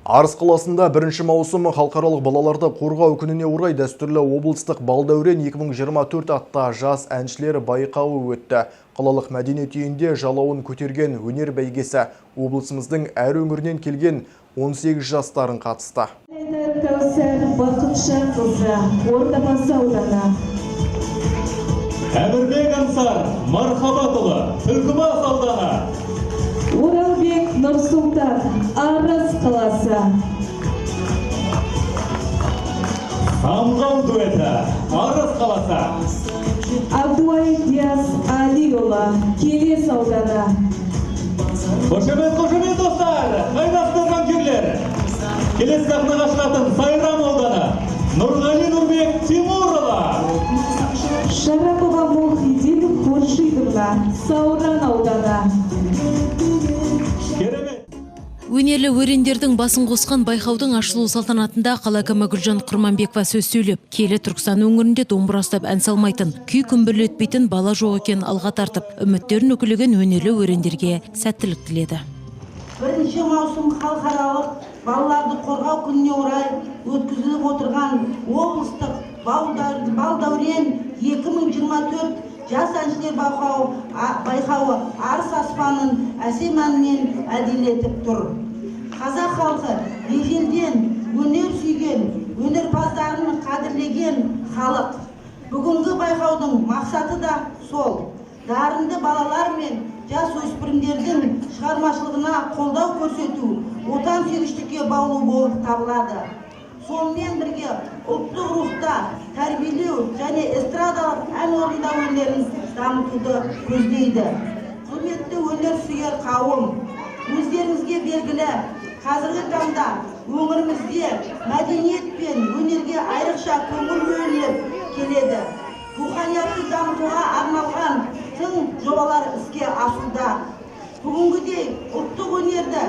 Арыс қаласында 1 маусым халықаралық балаларды қорғау күніне орай дәстүрлі облыстық балдәурен 2024 атты жас әншілер байқауы өтті. Қалалық мәдениет үйінде жалауын көтерген өнер бәйгесі облысымыздың әр өңірінен келген 18 жастарын қатысты. Әмірбек Ансар, Мархабатұлы, Түлкібас ауданы. Оралбек Нұрсұлтан, Арыс қаласы. Самғау дуэті, Арыс қаласы. Абдуай Диас Алиұлы, Келес ауданы. Қошемет достар, қайрақты жанкүйерлер. Келес сахнаға шығатын Сайрам ауданы, Нұрғали Нұрбек Тимурұлы. Шарапова Мұхидин Хуршидовна, Сауран ауданы. Өнерлі өрендердің басын қосқан байқаудың ашылу салтанатында қала әкімі Гүлжан Құрманбекова сөз сөйлеп, киелі Түркістан өңірінде домбыра ұстап ән салмайтын, күй күмбірлетпейтін бала жоқ екенін алға тартып, үміттерін өкілеген өнерлі өрендерге сәттілік тіледі. 1 маусым халықаралық балаларды қорғау күніне орай өткізіліп отырған облыстық балдәурен 2024 жас әншілер байқауы Арыс аспанын әсем әнмен әдемілетіп тұр. Қазақ халқы ежелден өнер сүйген, өнерпаздарын қадірлеген халық. Бүгінгі байқаудың мақсаты да сол. Дарынды балалар мен жас өспірімдердің шығармашылығына қолдау көрсету, отан сүйгіштікке баулу болып табылады. Сонымен бірге ұлттық рухта тәрбиелеу және эстрадалық ән орындау өнерін дамытуды көздейді. Құрметті өнер сүйер қауым, өздеріңізге белгілі, қазіргі таңда өңірімізде мәдениет пен өнерге айрықша көңіл бөлініп келеді. Руханиятты дамытуға арналған тың жобалар іске асуда. Бүгінгідей ұлттық өнерді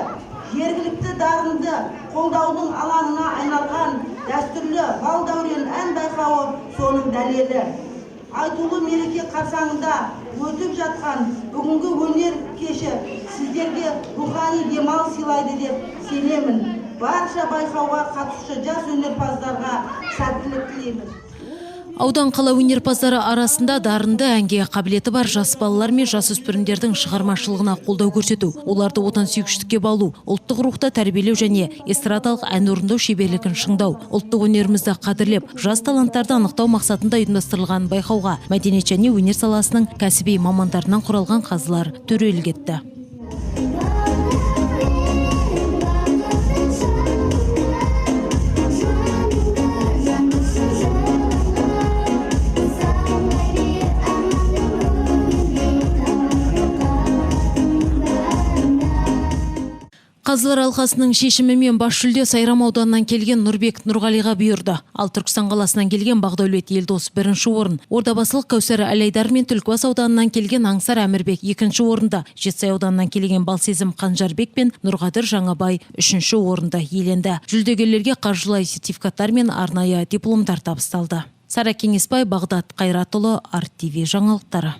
жергілікті дарынды қолдаудың алаңына айналған дәстүрлі балдәурен ән байқауы соның дәлелі. Айтулы мереке қарсаңында өтіп жатқан бүгінгі өнер кеші сіздерге рухани демал сыйлайды деп сенемін. Барша байқауға қатысушы жас өнерпаздарға сәттілік тілеймін. Аудан қала өнерпаздары арасында дарынды әнге қабілеті бар жас балалар мен жасөспірімдердің шығармашылығына қолдау көрсету, оларды отан сүйгіштікке баулу, ұлттық рухта тәрбиелеу және эстрадалық ән орындау шеберлігін шыңдау, ұлттық өнерімізді қадірлеп, жас таланттарды анықтау мақсатында ұйымдастырылған байқауға мәдениет және өнер саласының кәсіби мамандарынан құралған қазылар төрелік етті. Қазылар алқасының шешімімен бас жүлде Сайрам ауданынан келген Нұрбек Нұрғалиға бұйырды. Ал Түркістан қаласынан келген Бақдәулет Елдос 1-ші орын. Ордабасылық Кәусар Әлайдар мен Түлкібас ауданынан келген Аңсар Әмірбек 2-ші орында. Жетісай ауданынан келген Балсезім Қанжарбек пен Нұрғадыр Жаңабай 3-ші орында иеленді. Жүлдегерлерге қаржылай сертификаттар мен арнайы дипломдар табысталды. Сара Кеңесбай, Бағдат Қайратұлы, Арт ТВ жаңалықтары.